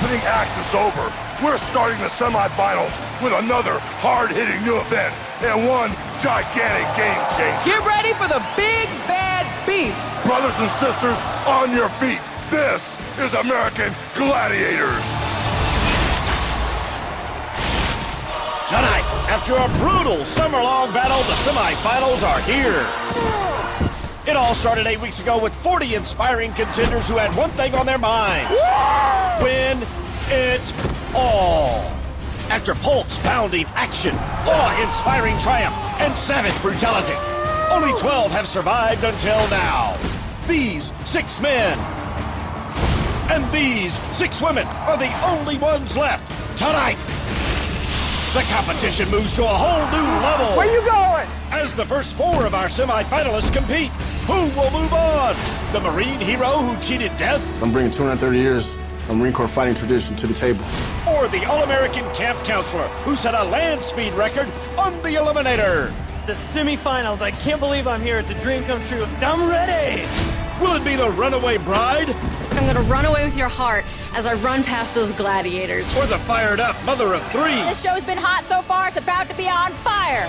opening act is over. We're starting the semifinals with another hard-hitting new event and one gigantic game changer. Get ready for the big bad beast. Brothers and sisters, on your feet. This is American Gladiators. Tonight, after a brutal summer-long battle, the semifinals are here. It all started 8 weeks ago with 40 inspiring contenders who had one thing on their minds. Win it all. After pulse-pounding action, awe-inspiring triumph, and savage brutality, only 12 have survived until now. These 6 men and these 6 women are the only ones left tonight. The competition moves to a whole new level. Where you going? As the first 4 of our semifinalists compete, who will move on? The Marine hero who cheated death? I'm bringing 230 years of Marine Corps fighting tradition to the table. Or the All-American camp counselor who set a land speed record on the Eliminator? The semifinals. I can't believe I'm here. It's a dream come true. I'm ready. Will it be the runaway bride? I'm gonna run away with your heart as I run past those gladiators. Or the fired-up mother of 3? This show's been hot so far, it's about to be on fire.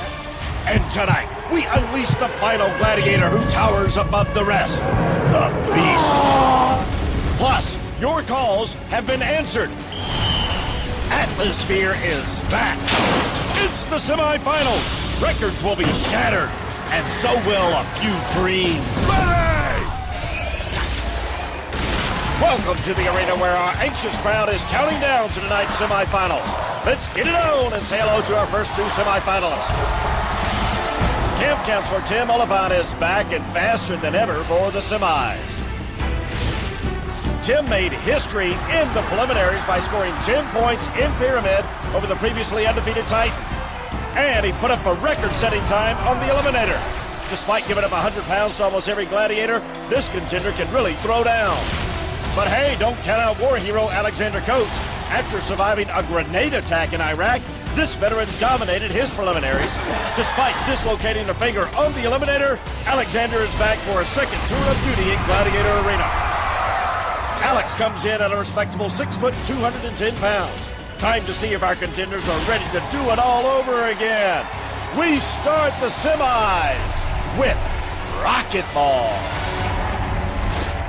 And tonight, we unleash the final gladiator who towers above the rest, the Beast. Plus, your calls have been answered. Atmosphere is back. It's the semifinals. Records will be shattered, and so will a few dreams. Welcome to the arena where our anxious crowd is counting down to tonight's semifinals. Let's get it on and say hello to our first 2 semifinalists. Camp Counselor Tim Oliphant is back and faster than ever for the semis. Tim made history in the preliminaries by scoring 10 points in Pyramid over the previously undefeated Titan. And he put up a record-setting time on the Eliminator. Despite giving up 100 pounds to almost every gladiator, this contender can really throw down. But hey, don't count out war hero Alexander Coates. After surviving a grenade attack in Iraq, this veteran dominated his preliminaries. Despite dislocating a finger on the Eliminator, Alexander is back for a second tour of duty in Gladiator Arena. Alex comes in at a respectable 6 foot, 210 pounds. Time to see if our contenders are ready to do it all over again. We start the semis with Racquetball.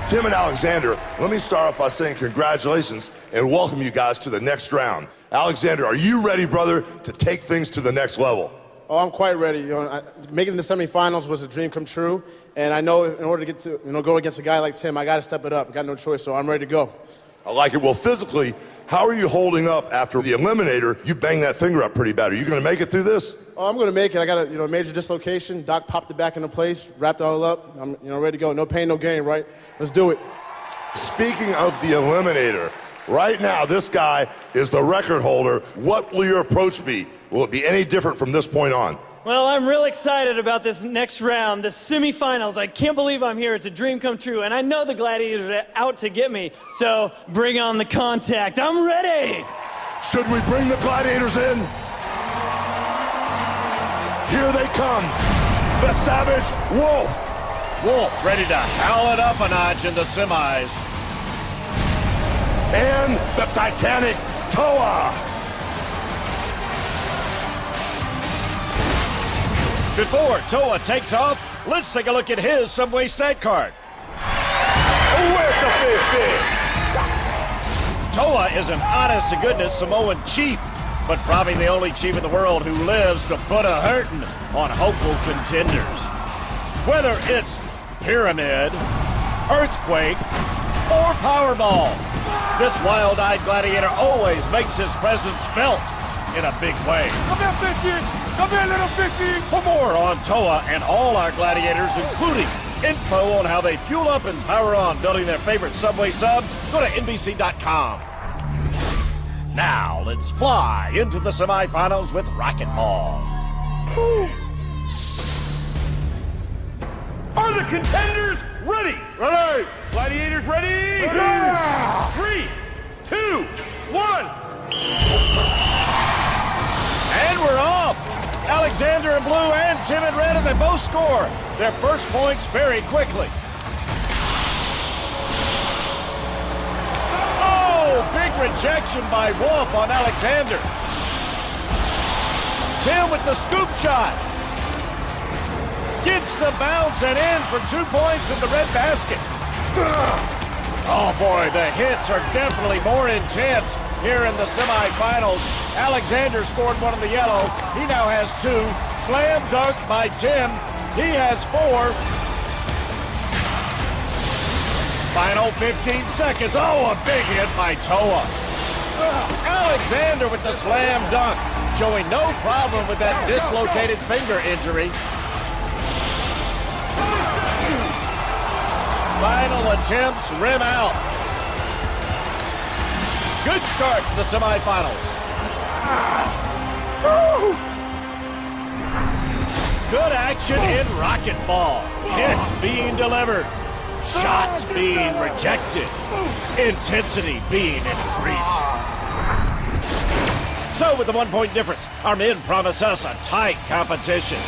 Tim and Alexander, let me start off by saying congratulations and welcome you guys to the next round. Alexander, are you ready, brother, to take things to the next level? Oh, I'm quite ready. Making the semifinals was a dream come true, and I know in order to get to go against a guy like Tim, I got to step it up. I got no choice, so I'm ready to go. I like it. Well, physically, how are you holding up after the Eliminator? You banged that finger up pretty bad. Are you going to make it through this? Oh, I'm going to make it. I got a major dislocation. Doc popped it back into place, wrapped it all up. I'm ready to go. No pain, no gain, right? Let's do it. Speaking of the Eliminator, right now this guy is the record holder. What will your approach be? Will it be any different from this point on? Well, I'm real excited about this next round, the semifinals. I can't believe I'm here. It's a dream come true, and I know the gladiators are out to get me. So bring on the contact. I'm ready. Should we bring the gladiators in? Here they come. The Savage Wolf. Wolf ready to howl it up a notch in the semis. And the Titanic Toa. Before Toa takes off, let's take a look at his Subway stat card. Where's the fish? Toa is an honest-to-goodness Samoan chief, but probably the only chief in the world who lives to put a hurtin' on hopeful contenders. Whether it's Pyramid, Earthquake, or Powerball, this wild-eyed gladiator always makes his presence felt in a big way. Come here, fishy! Come here, little fishy! For more on Toa and all our gladiators, including info on how they fuel up and power on building their favorite Subway sub, go to NBC.com. Now, let's fly into the semifinals with Racquetball. Are the contenders ready? Ready! Gladiators ready? Yeah! 3, 2, 1. And we're off! Alexander in blue and Tim in red, and they both score their first points very quickly. Oh, big rejection by Wolf on Alexander. Tim with the scoop shot. Gets the bounce and in for 2 points in the red basket. Oh boy, the hits are definitely more intense here in the semifinals. Alexander scored one in the yellow. He now has 2. Slam dunk by Tim. He has 4. Final 15 seconds. Oh, a big hit by Toa. Alexander with the slam dunk, showing no problem with that dislocated finger injury. Final attempts, rim out. Good start to the semifinals. Good action in racquetball. Hits being delivered. Shots being rejected. Intensity being increased. So with the 1 point difference, our men promise us a tight competition.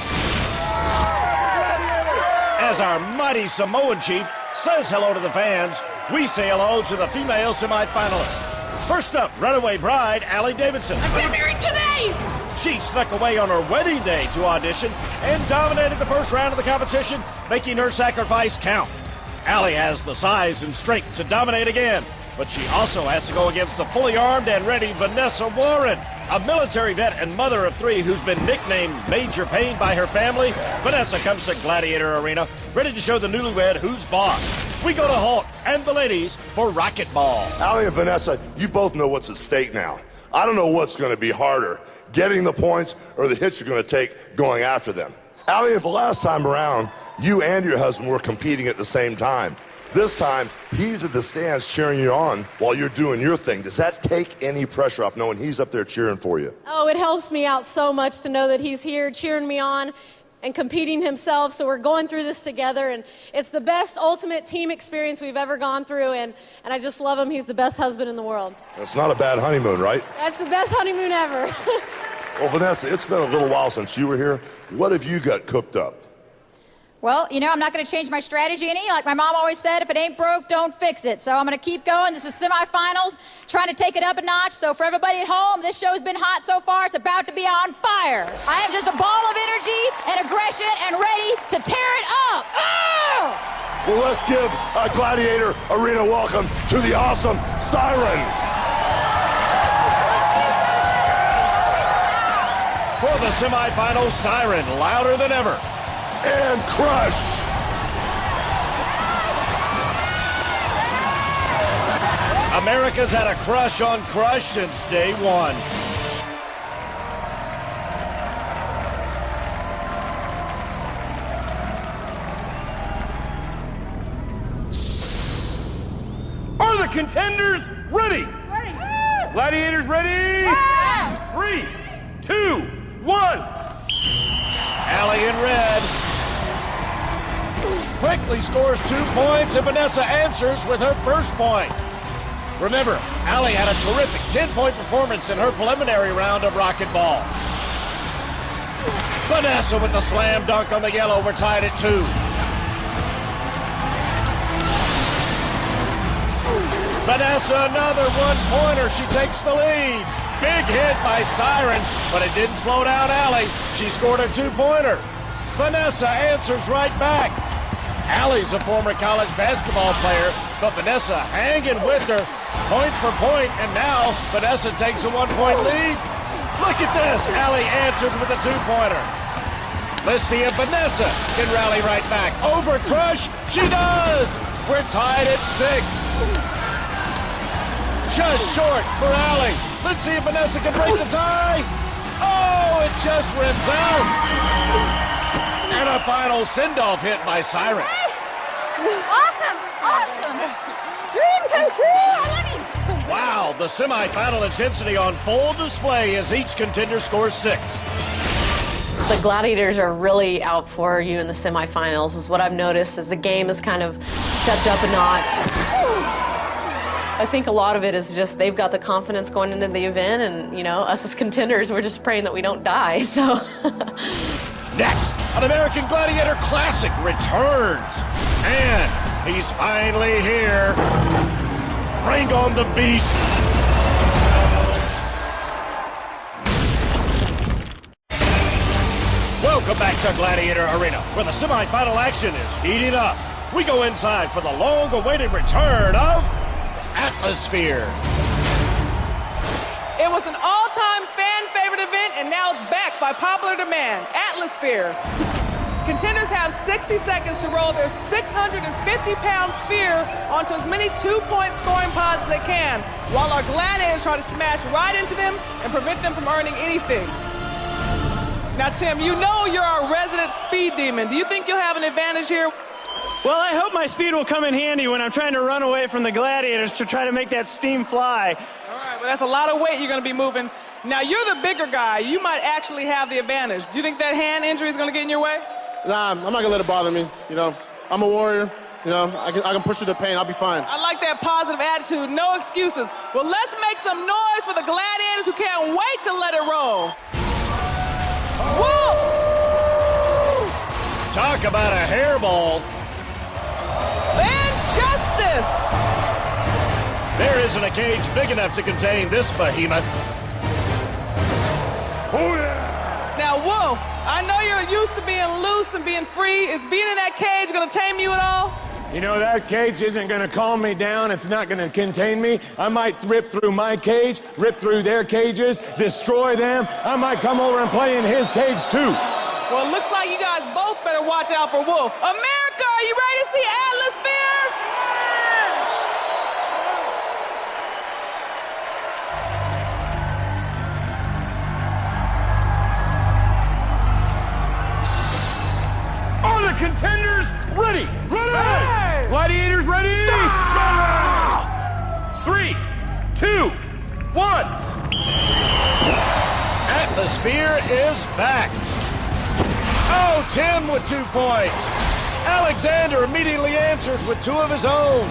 As our mighty Samoan chief says hello to the fans, we say hello to the female semifinalists. First up, runaway bride, Allie Davidson. I'm getting married today! She snuck away on her wedding day to audition and dominated the first round of the competition, making her sacrifice count. Allie has the size and strength to dominate again, but she also has to go against the fully armed and ready Vanessa Warren, a military vet and mother of 3 who's been nicknamed Major Pain by her family. Vanessa comes to Gladiator Arena, ready to show the newlywed who's boss. We go to Hulk and the ladies for racquetball. Allie and Vanessa, you both know what's at stake now. I don't know what's going to be harder, getting the points or the hits you're going to take going after them. Allie, the last time around, you and your husband were competing at the same time. This time, he's at the stands cheering you on while you're doing your thing. Does that take any pressure off knowing he's up there cheering for you? Oh, it helps me out so much to know that he's here cheering me on and competing himself. So we're going through this together, and it's the best ultimate team experience we've ever gone through, and I just love him. He's the best husband in the world. It's not a bad honeymoon, right? That's the best honeymoon ever. Well, Vanessa, it's been a little while since you were here. What have you got cooked up? Well, you know, I'm not going to change my strategy any. Like my mom always said, if it ain't broke, don't fix it. So I'm going to keep going. This is semifinals, trying to take it up a notch. So for everybody at home, this show's been hot so far. It's about to be on fire. I am just a ball of energy and aggression and ready to tear it up. Oh! Well, let's give a Gladiator Arena welcome to the awesome Siren. For the semifinals, Siren, louder than ever. And Crush. America's had a crush on Crush since day one. Are the contenders ready? Ready. Gladiators ready? Yeah. 3, 2, 1. Allie in red quickly scores 2 points, and Vanessa answers with her first point. Remember, Allie had a terrific 10-point performance in her preliminary round of racquetball. Vanessa with the slam dunk on the yellow. We're tied at 2. Vanessa, another one-pointer. She takes the lead. Big hit by Siren, but it didn't slow down Allie. She scored a 2-pointer. Vanessa answers right back. Allie's a former college basketball player, but Vanessa hanging with her, point for point, and now Vanessa takes a 1-point lead. Look at this. Allie answers with a 2-pointer. Let's see if Vanessa can rally right back. Over Crush, she does. We're tied at 6. Just short for Allie. Let's see if Vanessa can break the tie. Oh, it just rims out. And a final send-off hit by Siren. Awesome. Awesome. Dream come true. I love you. Wow, the semifinal intensity on full display as each contender scores 6. The Gladiators are really out for you in the semifinals, is what I've noticed, as the game has kind of stepped up a notch. I think a lot of it is just they've got the confidence going into the event, and, you know, us as contenders, we're just praying that we don't die, so. Next, an American Gladiator Classic returns. And he's finally here. Bring on the beast. to Gladiator Arena, where the semifinal action is heating up. We go inside for the long-awaited return of Atmosphere. It was an all-time fan-favorite event, and now it's back by popular demand. Atmosphere. Contenders have 60 seconds to roll their 650-pound sphere onto as many two-point scoring pods as they can, while our gladiators try to smash right into them and prevent them from earning anything. Now, Tim, you know you're our resident speed demon. Do you think you'll have an advantage here? Well, I hope my speed will come in handy when I'm trying to run away from the gladiators to try to make that steam fly. All right, well, that's a lot of weight you're going to be moving. Now, you're the bigger guy. You might actually have the advantage. Do you think that hand injury is going to get in your way? Nah, I'm not gonna let it bother me. You know, I'm a warrior. You know, I can push through the pain. I'll be fine. I like that positive attitude. No excuses. Well, let's make some noise for the gladiators who can't wait to let it roll. Whoa! Talk about a hairball. Injustice! There isn't a cage big enough to contain this behemoth. Oh, yeah! Now, Wolf, I know you're used to being loose and being free. Is being in that cage going to tame you at all? You know, that cage isn't going to calm me down. It's not going to contain me. I might rip through my cage, rip through their cages, destroy them. I might come over and play in his cage, too. Well, it looks like you guys both better watch out for Wolf. America, are you ready to see Atmosphere? Are the contenders ready? Ready! Gladiators ready? Ah! 3, 2, 1. Atmosphere is back. Oh, Tim with 2 points. Alexander immediately answers with 2 of his own.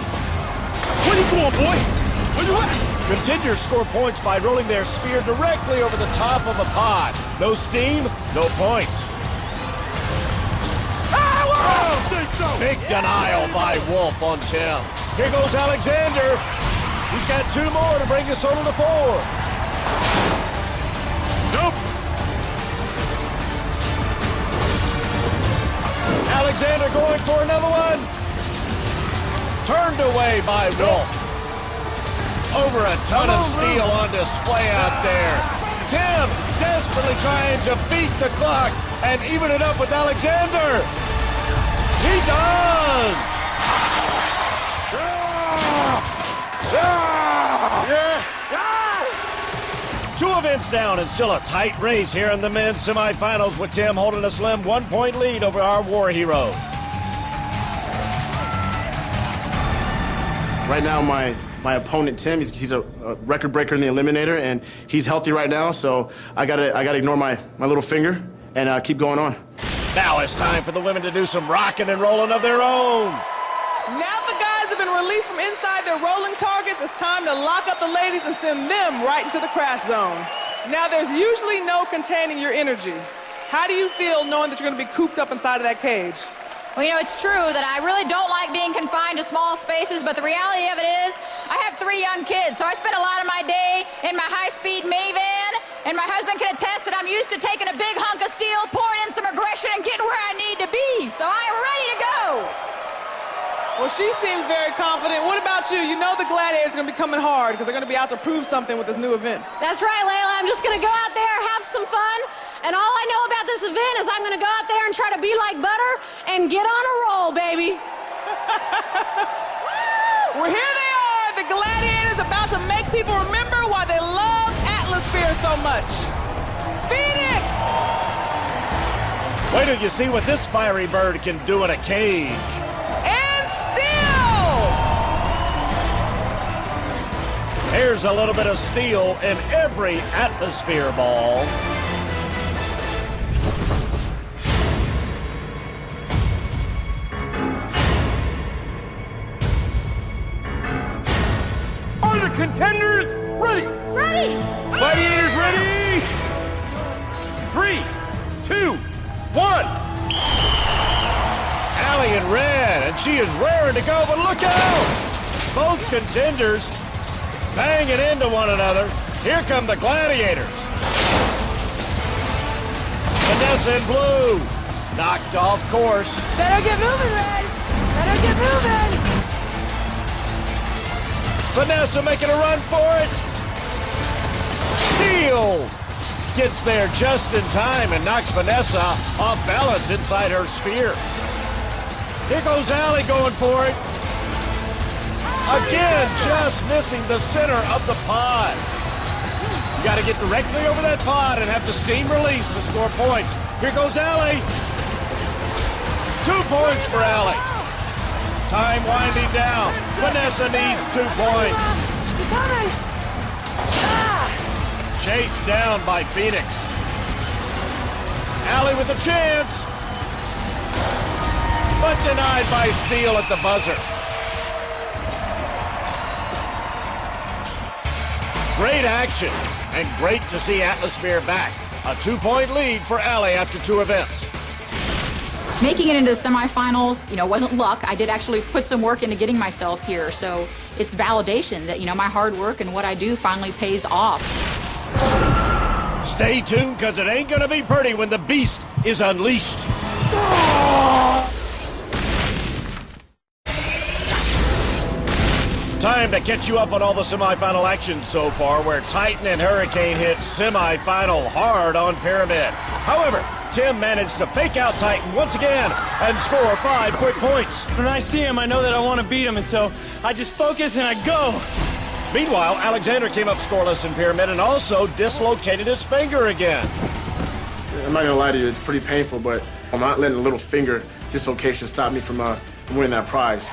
Where you going, boy? Where you at? Contenders score points by rolling their sphere directly over the top of a pod. No steam, no points. Big denial by Wolf on Tim. Here goes Alexander. He's got 2 more to bring his total to 4. Nope. Alexander going for another one. Turned away by Wolf. Over a ton of steel on display out there. Tim desperately trying to beat the clock and even it up with Alexander. He does! Yeah. 2 events down and still a tight race here in the men's semifinals with Tim holding a slim 1-point lead over our war hero. Right now, my opponent Tim, he's a record breaker in the Eliminator, and he's healthy right now. So I gotta ignore my little finger and keep going on. Now it's time for the women to do some rocking and rolling of their own. Now the guys have been released from inside their rolling targets. It's time to lock up the ladies and send them right into the crash zone. Now there's usually no containing your energy. How do you feel knowing that you're going to be cooped up inside of that cage? Well, you know, it's true that I really don't like being confined to small spaces, but the reality of it is I have 3 young kids, so I spend a lot of my day in my high-speed minivan, and my husband can attest that I'm used to taking a big hunk of steel, pouring in some aggression, and getting where I need to be, so I am ready to go. Well, she seems very confident. What about you? You know the Gladiators are going to be coming hard because they're going to be out to prove something with this new event. That's right, Layla. I'm just going to go out there, have some fun, and all I know about this event is I'm going to go out there and try to be like butter and get on a roll, baby. Well, here they are, the Gladiators about to make people remember why they love Atmosphere so much. Phoenix! Wait till you see what this fiery bird can do in a cage. And steel! There's a little bit of steel in every Atmosphere ball. Are the contenders ready? Ready! Gladiators ready? 3, 2, 1. Allie in red, and she is raring to go, but look out! Both contenders banging into one another. Here come the Gladiators. Vanessa in blue Knocked off course. Better get moving, Red. Better get moving. Vanessa making a run for it. Steele gets there just in time and knocks Vanessa off balance inside her sphere. Here goes Allie going for it. Again, just missing the center of the pod. You got to get directly over that pod and have the steam release to score points. Here goes Allie. 2 points for Allie. Time winding down. Vanessa needs 2 points. Chased down by Phoenix. Allie with a chance. But denied by Steele at the buzzer. Great action, and great to see Atmosphere back. A 2-point lead for Allie after 2 events. Making it into the semifinals, wasn't luck. I did actually put some work into getting myself here, so it's validation that, my hard work and what I do finally pays off. Stay tuned, because it ain't gonna be pretty when the beast is unleashed. Time to catch you up on all the semifinal action so far, where Titan and Hurricane hit semifinal hard on Pyramid. However, Tim managed to fake out Titan once again and score 5 quick points. When I see him, I know that I want to beat him, and so I just focus and I go. Meanwhile, Alexander came up scoreless in Pyramid and also dislocated his finger again. I'm not gonna lie to you, it's pretty painful, but I'm not letting a little finger dislocation stop me from winning that prize.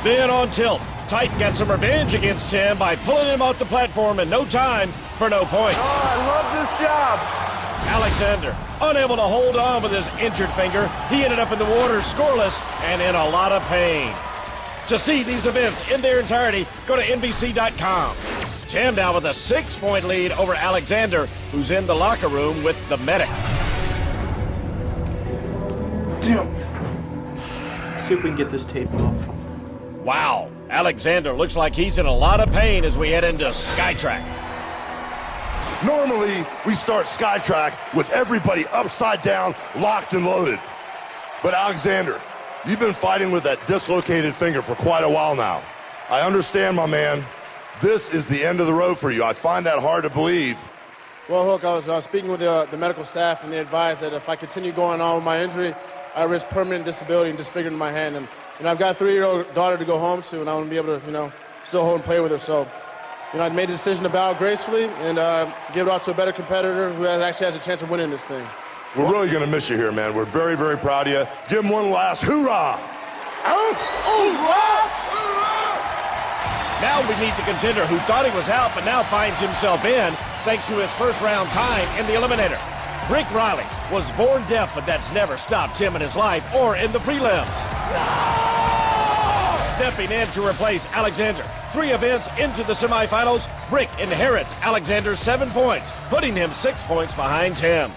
Then on tilt, Titan got some revenge against Tim by pulling him off the platform in no time for no points. Oh, I love this job. Alexander, unable to hold on with his injured finger, he ended up in the water scoreless and in a lot of pain. To see these events in their entirety, go to NBC.com. Tim now with a 6-point lead over Alexander, who's in the locker room with the medic. Tim, see if we can get this tape off. Wow, Alexander looks like he's in a lot of pain as we head into Skytrack. Normally, we start Skytrack with everybody upside down, locked and loaded. But Alexander, you've been fighting with that dislocated finger for quite a while now. I understand, my man. This is the end of the road for you. I find that hard to believe. Well, Hook, I was speaking with the medical staff, and they advised that if I continue going on with my injury, I risk permanent disability and disfigurement in my hand. And I've got a 3-year-old daughter to go home to, and I want to be able to, still hold and play with her. So, I made the decision to bow gracefully and give it off to a better competitor who actually has a chance of winning this thing. We're really going to miss you here, man. We're very, very proud of you. Give him one last hoorah! Hoorah! Now we meet the contender who thought he was out but now finds himself in thanks to his first-round time in the Eliminator. Rick Riley was born deaf, but that's never stopped him in his life or in the prelims. Stepping in to replace Alexander. 3 events into the semifinals, Rick inherits Alexander's 7 points, putting him 6 points behind Tim.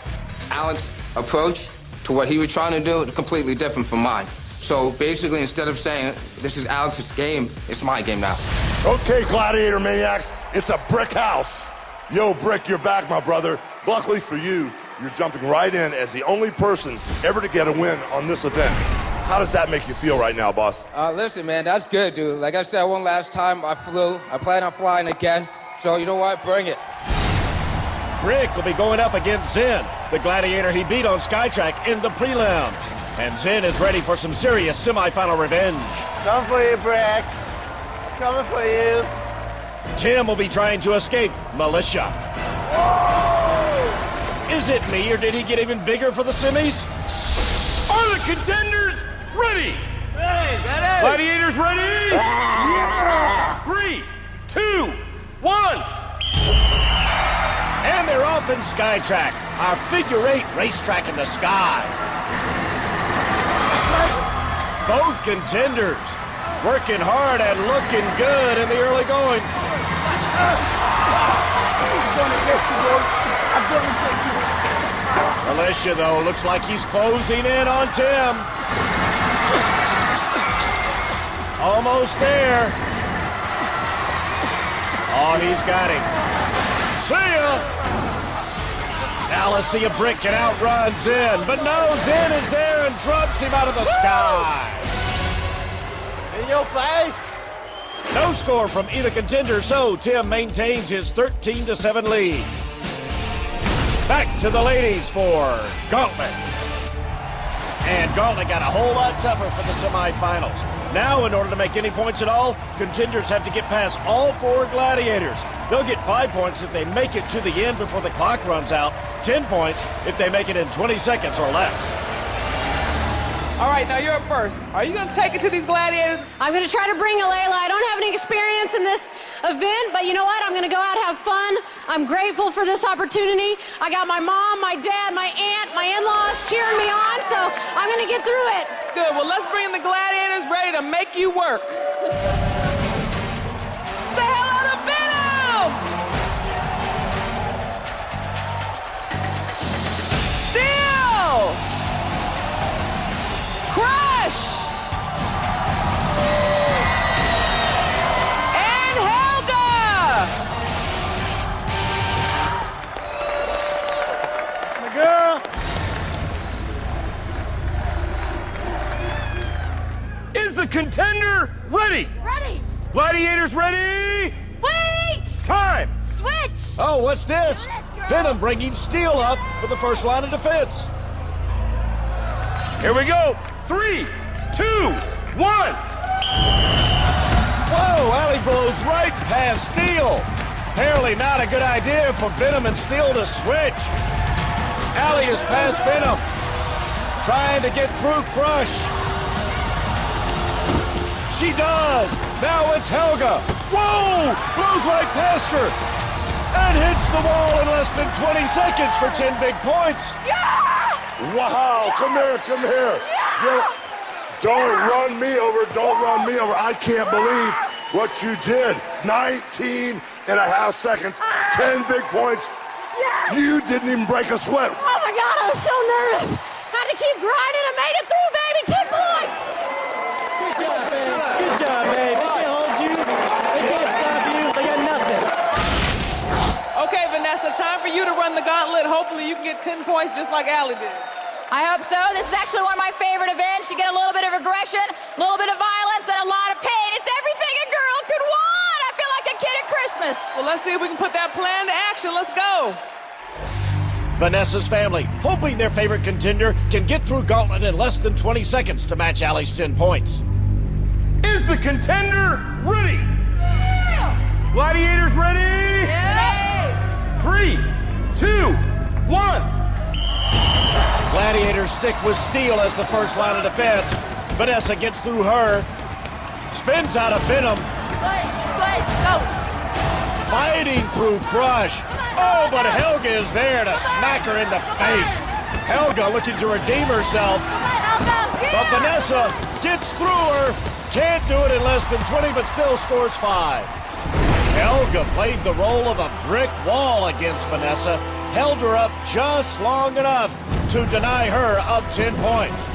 Alex's approach to what he was trying to do is completely different from mine. So basically, instead of saying, this is Alex's game, it's my game now. Okay, Gladiator Maniacs, it's a brick house. Yo, Brick, you're back, my brother. Luckily for you, you're jumping right in as the only person ever to get a win on this event. How does that make you feel right now, boss? Listen, man, that's good, dude. Like I said, I won last time. I flew. I plan on flying again. So you know what? Bring it. Rick will be going up against Zen, the Gladiator he beat on Skytrack in the prelims. And Zen is ready for some serious semifinal revenge. Coming for you, Brick. Coming for you. Tim will be trying to escape Militia. Whoa! Is it me, or did he get even bigger for the semis? Are the contenders ready? Ready! Gladiators ready? Yeah. 3, 2, 1. And they're off in Skytrack, our figure-8 racetrack in the sky. Both contenders working hard and looking good in the early going. Militia, though, looks like he's closing in on Tim. Almost there. Oh, he's got him. See ya! Now let's see if Brick can outrun Zen. But no, Zen is there and drops him out of the sky. In your face. No score from either contender, so Tim maintains his 13-7 lead. Back to the ladies for Gauntlet. And Gauntlet got a whole lot tougher for the semifinals. Now, in order to make any points at all, contenders have to get past all 4 gladiators. They'll get 5 points if they make it to the end before the clock runs out, 10 points if they make it in 20 seconds or less. All right, now you're up first. Are you going to take it to these gladiators? I'm going to try to bring Alayla. I don't have any experience in this event, but you know what? I'm going to go out and have fun. I'm grateful for this opportunity. I got my mom, my dad, my aunt, my in-laws cheering me on, so I'm going to get through it. Good. Well, let's bring the gladiators ready to make you work. Say hello to Venom! Steel! Crush! And Helga! That's my girl. Is the contender ready? Ready. Gladiators ready? Wait! Time! Switch! Oh, what's this? Venom bringing Steel up for the first line of defense. Here we go. 3, 2, 1. Whoa, Allie blows right past Steel. Apparently not a good idea for Venom and Steel to switch. Allie is past Venom, trying to get through Crush. She does. Now it's Helga. Whoa, blows right past her and hits the wall in less than 20 seconds for 10 big points. Wow, come here, come here. Don't run me over, don't run me over. I can't believe what you did. 19 and a half seconds, 10 big points. Yes! You didn't even break a sweat. Oh my God, I was so nervous. Had to keep grinding and made it through, baby. 10 points. Good job, babe. Good job, babe. They can't hold you. They can't stop you. They got nothing. Okay, Vanessa, time for you to run the gauntlet. Hopefully you can get 10 points just like Allie did. I hope so. This is actually one of my favorite events. You get a little bit of aggression, a little bit of violence, and a lot of pain. It's everything a girl could want. I feel like a kid at Christmas. Well, let's see if we can put that plan to action. Let's go. Vanessa's family, hoping their favorite contender can get through Gauntlet in less than 20 seconds to match Allie's 10 points. Is the contender ready? Yeah! Gladiators ready? Yeah! 3, 2, 1. Gladiators stick with Steel as the first line of defense. Vanessa gets through her, spins out of Venom, Go! fighting through Crush. Oh, but Helga is there to smack her in the face. Helga looking to redeem herself, but Vanessa gets through her. Can't do it in less than 20, but still scores 5. Helga played the role of a brick wall against Vanessa, held her up just long enough to deny her of 10 points.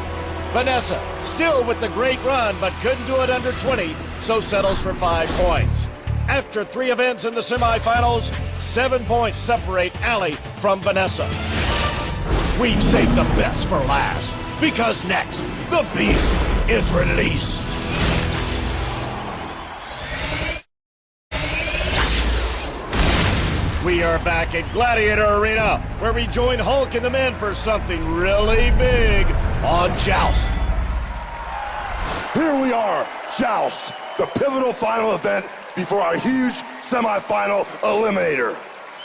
Vanessa still with the great run, but couldn't do it under 20, so settles for 5 points. After 3 events in the semifinals, 7 points separate Allie from Vanessa. We've saved the best for last, because next, the beast is released. We are back at Gladiator Arena, where we join Hulk and the men for something really big on Joust. Here we are, Joust, the pivotal final event before our huge semifinal eliminator.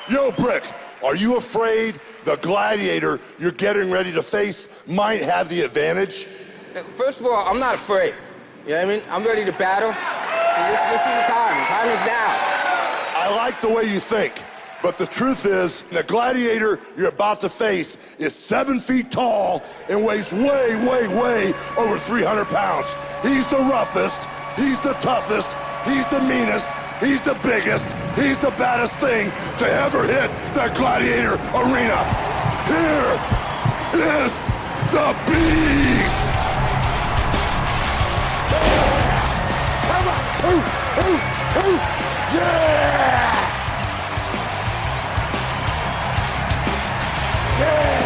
Yo, Brick, are you afraid the Gladiator you're getting ready to face might have the advantage? First of all, I'm not afraid. You know what I mean? I'm ready to battle. So this is the time. The time is now. I like the way you think, but the truth is, the Gladiator you're about to face is 7 feet tall and weighs way, way, way over 300 pounds. He's the roughest, he's the toughest, he's the meanest, he's the biggest, he's the baddest thing to ever hit the Gladiator Arena. Here is the Beast! Come on! Yeah! Yeah!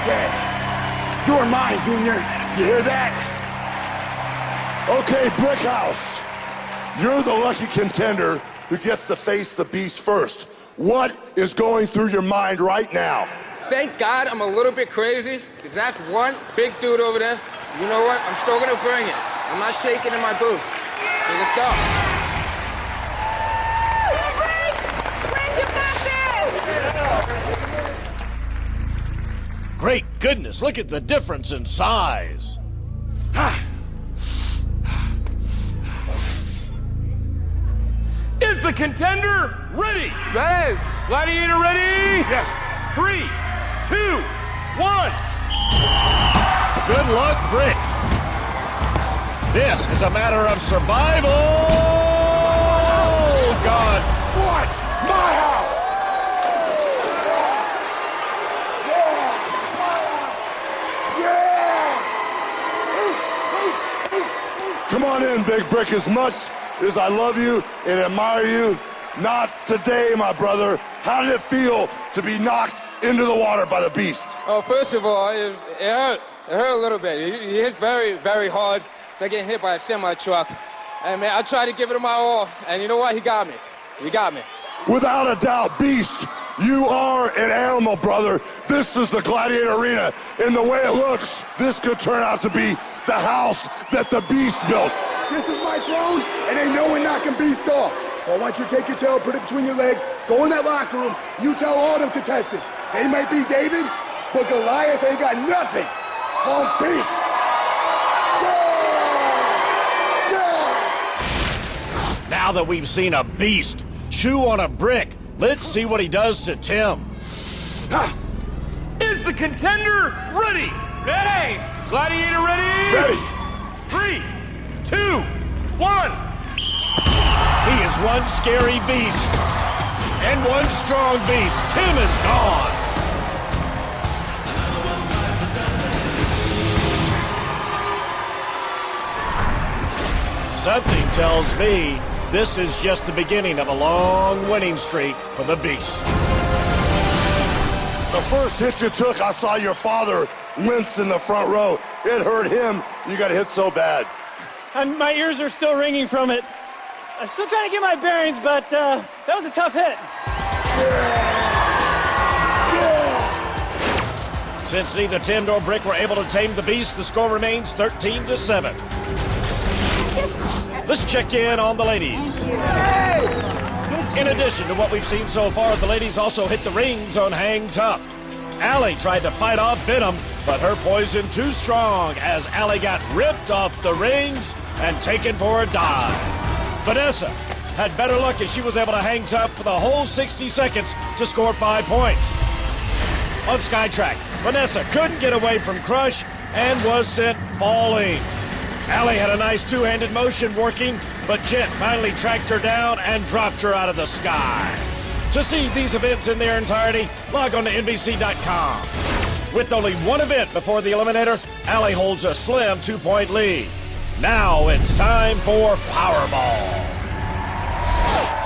dead. You're mine, Junior. You hear that? Okay, Brickhouse, you're the lucky contender who gets to face the beast first. What is going through your mind right now? Thank God I'm a little bit crazy, because that's one big dude over there. You know what? I'm still gonna bring it. I'm not shaking in my boots. So let's go. Great goodness, look at the difference in size. Is the contender ready? Ready! Gladiator ready? Yes. 3, 2, 1. Good luck, Brick. This is a matter of survival. Oh, God. What? My house! Come on in, Big Brick. As much as I love you and admire you, not today, my brother. How did it feel to be knocked into the water by the beast? Oh, first of all, it hurt. It hurt a little bit. He hits very, very hard. It's like getting hit by a semi-truck. And, man, I tried to give it my all. And you know what? He got me. He got me. Without a doubt, Beast, you are an animal, brother. This is the Gladiator Arena. And the way it looks, this could turn out to be the house that the Beast built. This is my throne, and ain't no one knocking Beast off. I want you to take your tail, put it between your legs, go in that locker room. You tell all them contestants. They might be David, but Goliath ain't got nothing on Beast. Now that we've seen a beast chew on a brick, let's see what he does to Tim. Is the contender ready? Ready! Gladiator ready? Ready. 3, 2, 1. He is one scary beast and one strong beast. Tim is gone. Something tells me this is just the beginning of a long winning streak for the beast. The first hit you took, I saw your father wince in the front row. It hurt him. You got hit so bad. My ears are still ringing from it. I'm still trying to get my bearings, but that was a tough hit. Since neither Tim nor Brick were able to tame the beast, the score remains 13-7. Let's check in on the ladies. In addition to what we've seen so far, the ladies also hit the rings on Hang Tough. Allie tried to fight off Venom, but her poison too strong as Allie got ripped off the rings and taken for a dive. Vanessa had better luck as she was able to hang tough for the whole 60 seconds to score 5 points. On Skytrack, Vanessa couldn't get away from Crush and was sent falling. Allie had a nice two-handed motion working, but Jet finally tracked her down and dropped her out of the sky. To see these events in their entirety, log on to NBC.com. With only one event before the Eliminator, Allie holds a slim 2-point lead. Now it's time for Powerball.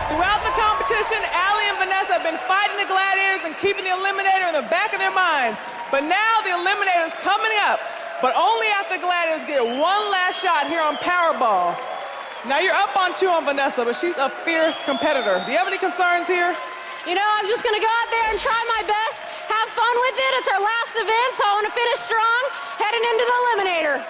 Throughout the competition, Allie and Vanessa have been fighting the Gladiators and keeping the Eliminator in the back of their minds. But now the Eliminator's coming up. But only after the Gladiators get one last shot here on Powerball. Now you're up on 2 on Vanessa, but she's a fierce competitor. Do you have any concerns here? You know, I'm just gonna go out there and try my best, have fun with it. It's our last event, so I want to finish strong, heading into the Eliminator.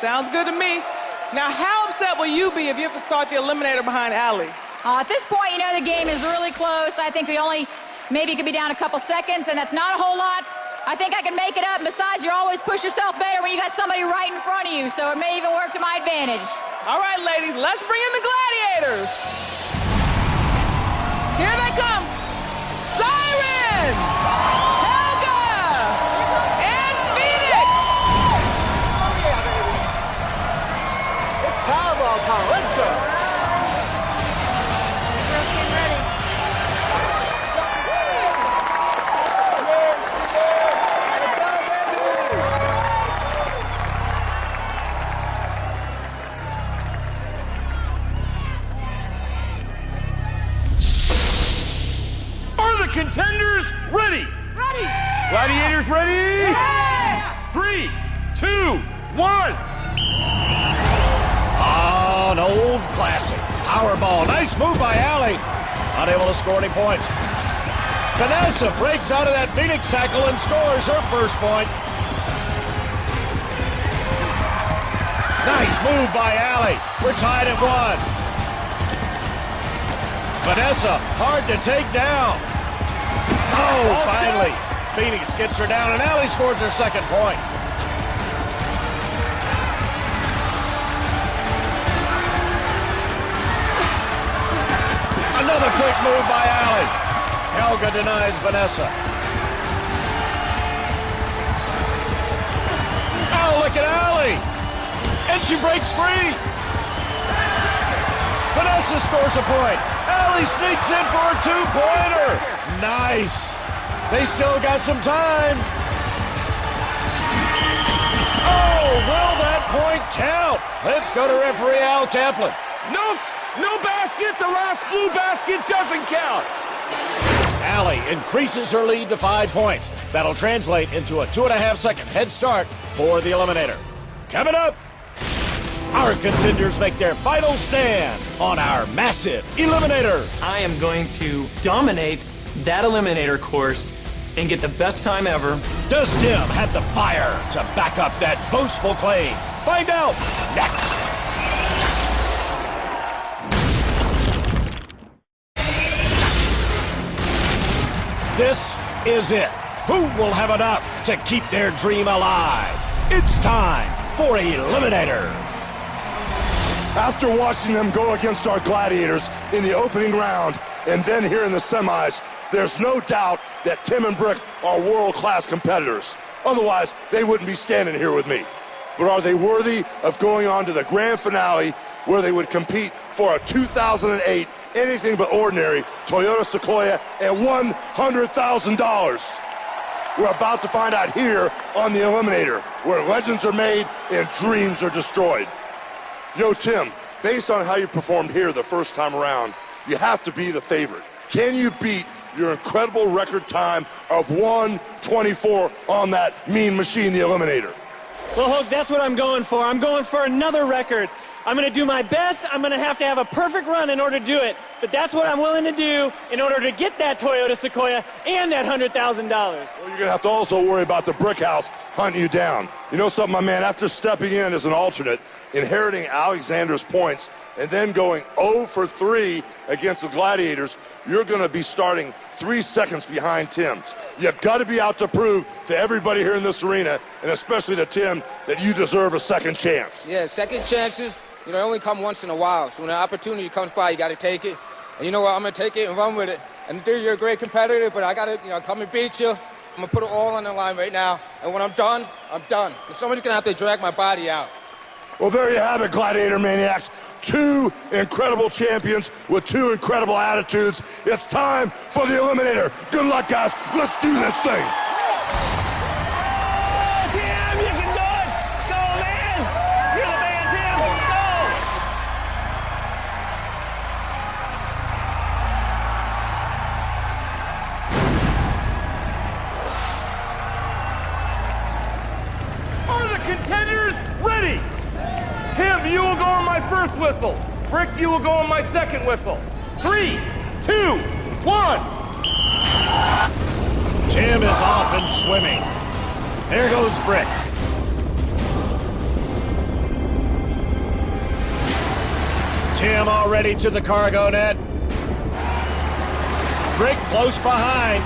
Sounds good to me. Now, how upset will you be if you have to start the Eliminator behind Allie? At this point, you know, the game is really close. I think we only maybe could be down a couple seconds, and that's not a whole lot. I think I can make it up. And besides, you always push yourself better when you got somebody right in front of you, so it may even work to my advantage. All right, ladies, let's bring in the Gladiators. Here they come. Siren, Helga, and Phoenix. Oh, yeah, baby. It's Powerball time. Let's go. Girls, get ready. Are the contenders ready? Ready. Gladiators ready? Ready. 3, 2, 1. Oh, an old classic. Powerball. Nice move by Allie. Unable to score any points. Vanessa breaks out of that Phoenix tackle and scores her first point. Nice move by Allie. We're tied at 1. Vanessa, hard to take down. Oh, finally. Phoenix gets her down, and Allie scores her second point. Another quick move by Allie. Helga denies Vanessa. Oh, look at Allie. And she breaks free. Vanessa scores a point. Allie sneaks in for a two-pointer. Nice. They still got some time. Oh, will that point count? Let's go to referee Al Kaplan. No basket. The last blue basket doesn't count. Allie increases her lead to 5 points. That'll translate into a 2.5-second head start for the Eliminator. Coming up, our contenders make their final stand on our massive Eliminator. I am going to dominate that Eliminator course and get the best time ever. Does Tim have the fire to back up that boastful claim? Find out next. This is it. Who will have enough to keep their dream alive? It's time for Eliminator. After watching them go against our Gladiators in the opening round and then here in the semis, there's no doubt that Tim and Brick are world-class competitors. Otherwise, they wouldn't be standing here with me. But are they worthy of going on to the grand finale where they would compete for a 2008 anything but ordinary Toyota Sequoia and $100,000? We're about to find out here on the Eliminator, where legends are made and dreams are destroyed. Yo, Tim, based on how you performed here the first time around, you have to be the favorite. Can you beat your incredible record time of 1:24 on that mean machine, the Eliminator? Well, Hook, that's what I'm going for. I'm going for another record. I'm going to do my best. I'm going to have a perfect run in order to do it. But that's what I'm willing to do in order to get that Toyota Sequoia and that $100,000. Well, you're going to have to also worry about the brick house hunting you down. You know something, my man? After stepping in as an alternate, inheriting Alexander's points, and then going 0 for 3 against the Gladiators, you're going to be starting 3 seconds behind Tim's. You've got to be out to prove to everybody here in this arena, and especially to Tim, that you deserve a second chance. Yeah, second chances, they only come once in a while. So when an opportunity comes by, you got to take it. And you know what? I'm going to take it and run with it. And dude, you're a great competitor, but I got to, come and beat you. I'm going to put it all on the line right now. And when I'm done, I'm done. But somebody's going to have to drag my body out. Well, there you have it, Gladiator Maniacs. 2 incredible champions with 2 incredible attitudes. It's time for the Eliminator. Good luck, guys. Let's do this thing. Tim, you can do it. Go, man. You're the man, Tim. Go. Are the contenders ready? Tim, you will go on my first whistle. Brick, you will go on my second whistle. 3, 2, 1. Tim is off and swimming. There goes Brick. Tim already to the cargo net. Brick close behind.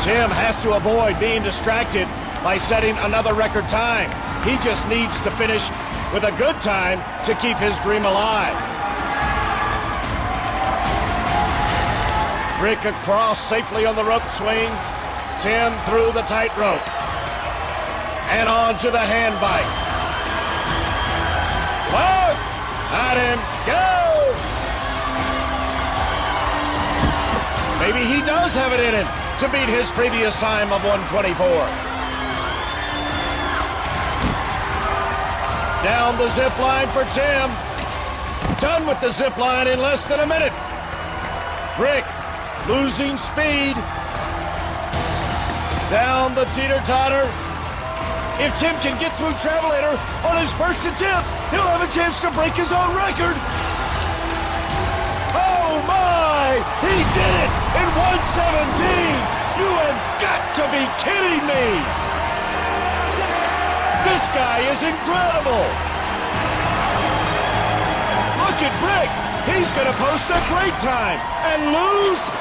Tim has to avoid being distracted by setting another record time. He just needs to finish with a good time to keep his dream alive. Brick across safely on the rope swing. Tim through the tightrope. And on to the hand bike. Look! Let him go! Maybe he does have it in him to beat his previous time of 1:24. Down the zip line for Tim. Done with the zip line in less than a minute. Brick losing speed. Down the teeter-totter. If Tim can get through Travelator on his first attempt, he'll have a chance to break his own record. Oh my! He did it in 1:17! You have got to be kidding me! This guy is incredible! Look at Brick! He's gonna post a great time and lose!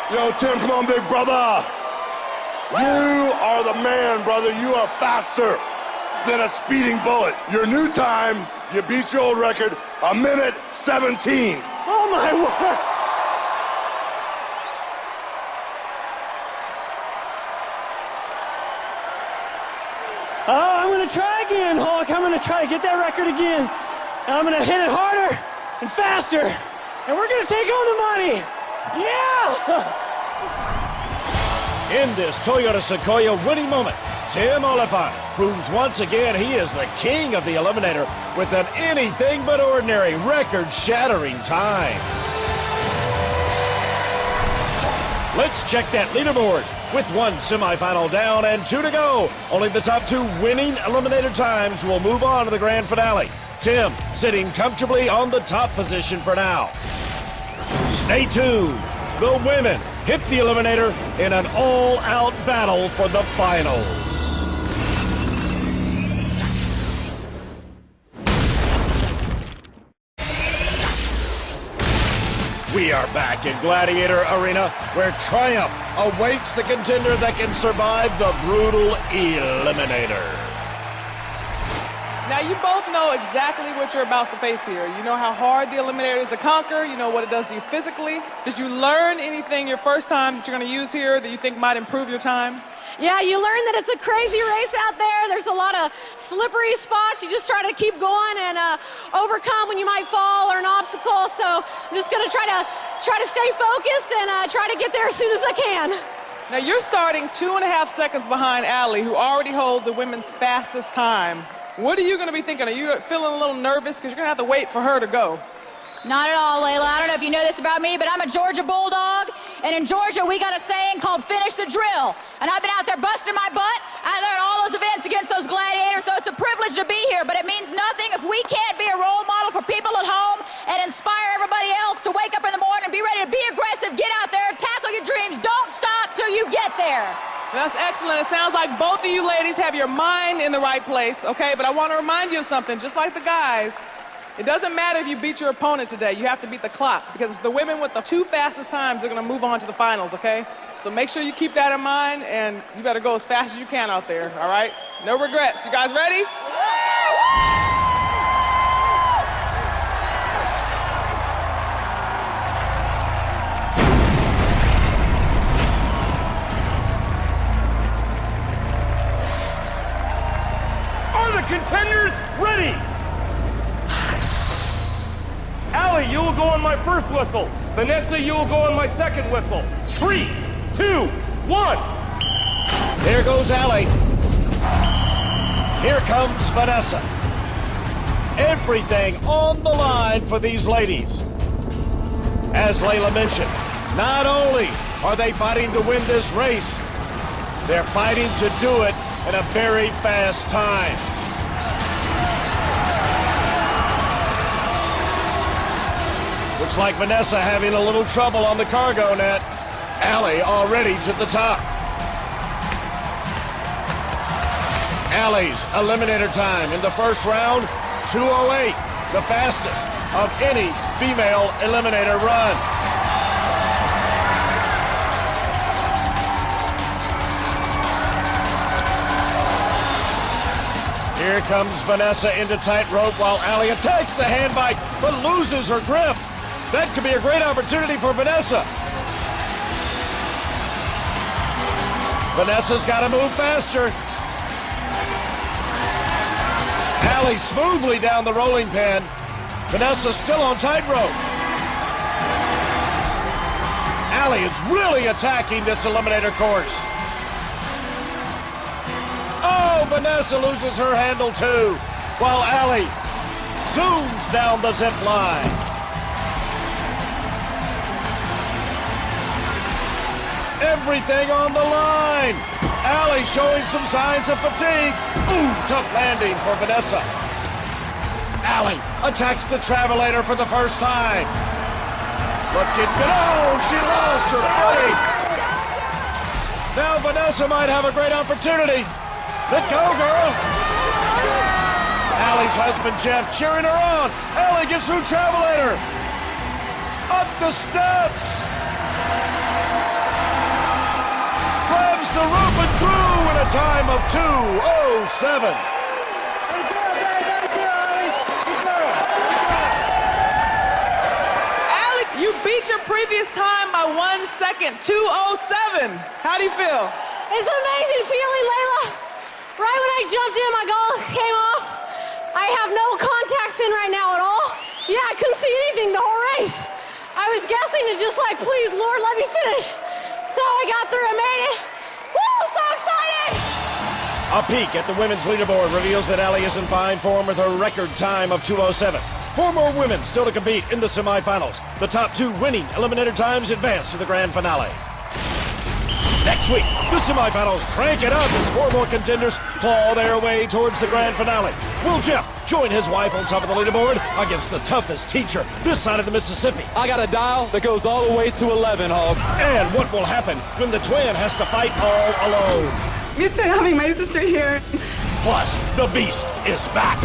Yo, Tim, come on, big brother! You are the man, brother. You are faster than a speeding bullet. Your new time, you beat your old record, 1:17. Oh my word! Oh, I'm gonna try again, Hulk. I'm gonna try to get that record again. And I'm gonna hit it harder and faster. And we're gonna take home the money. Yeah! In this Toyota Sequoia winning moment, Tim Oliphant proves once again he is the king of the Eliminator with an anything but ordinary record-shattering time. Let's check that leaderboard. With one semifinal down and 2 to go, only the top 2 winning Eliminator times will move on to the grand finale. Tim sitting comfortably on the top position for now. Stay tuned. The women hit the Eliminator in an all-out battle for the finals. We are back in Gladiator Arena, where triumph awaits the contender that can survive the brutal Eliminator. Now, you both know exactly what you're about to face here. You know how hard the Eliminator is to conquer. You know what it does to you physically. Did you learn anything your first time that you're going to use here that you think might improve your time? Yeah, you learn that it's a crazy race out there. There's a lot of slippery spots. You just try to keep going and overcome when you might fall or an obstacle. So I'm just going to try to stay focused and try to get there as soon as I can. Now, you're starting 2.5 seconds behind Allie, who already holds the women's fastest time. What are you going to be thinking? Are you feeling a little nervous? Because you're going to have to wait for her to go. Not at all, Layla. I don't know if you know this about me, but I'm a Georgia Bulldog. And in Georgia, we got a saying called finish the drill. And I've been out there busting my butt out there at all those events against those gladiators, so it's a privilege to be here. But it means nothing if we can't be a role model for people at home and inspire everybody else to wake up in the morning and be ready to be aggressive, get out there, tackle your dreams. Don't stop till you get there. That's excellent. It sounds like both of you ladies have your mind in the right place, okay? But I want to remind you of something, just like the guys. It doesn't matter if you beat your opponent today. You have to beat the clock, because it's the women with the 2 fastest times that are going to move on to the finals, okay? So make sure you keep that in mind, and you better go as fast as you can out there, all right? No regrets. You guys ready? Are the contenders ready? Allie, you will go on my first whistle. Vanessa, you will go on my second whistle. 3, 2, 1. There goes Allie. Here comes Vanessa. Everything on the line for these ladies. As Layla mentioned, not only are they fighting to win this race, they're fighting to do it in a very fast time. Looks like Vanessa having a little trouble on the cargo net. Allie already to the top. Allie's Eliminator time in the first round, 2:08, the fastest of any female Eliminator run. Here comes Vanessa into tightrope while Allie attacks the hand bike but loses her grip. That could be a great opportunity for Vanessa. Vanessa's got to move faster. Allie smoothly down the rolling pin. Vanessa still on tightrope. Allie is really attacking this Eliminator course. Oh, Vanessa loses her handle too, while Allie zooms down the zip line. everything on the line. Allie showing some signs of fatigue. Ooh, tough landing for Vanessa. Allie attacks the Travelator for the first time. Looking good. Oh, she lost her footing. Now Vanessa might have a great opportunity. Let go, girl. Allie's husband, Jeff, cheering her on. Allie gets through Travelator. Up the steps. Grabs the rope and through in a time of 2:07. You beat your previous time by 1 second, 2:07. How do you feel? It's an amazing feeling, Layla. Right when I jumped in, my goggles came off. I have no contacts in right now at all. Yeah, I couldn't see anything the whole race. I was guessing and just like, please, Lord, let me finish. So I got through and made it. Woo, so excited! A peek at the women's leaderboard reveals that Allie is in fine form with her record time of 2:07. 4 more women still to compete in the semifinals. The top 2 winning eliminator times advance to the grand finale. Next week, the semifinals crank it up as 4 more contenders claw their way towards the grand finale. Will Jeff join his wife on top of the leaderboard against the toughest teacher this side of the Mississippi? I got a dial that goes all the way to 11, Hog. And what will happen when the twin has to fight all alone? Used to having my sister here. Plus, the Beast is back.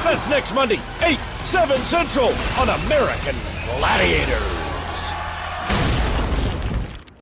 That's next Monday, 8, 7 Central on American Gladiators.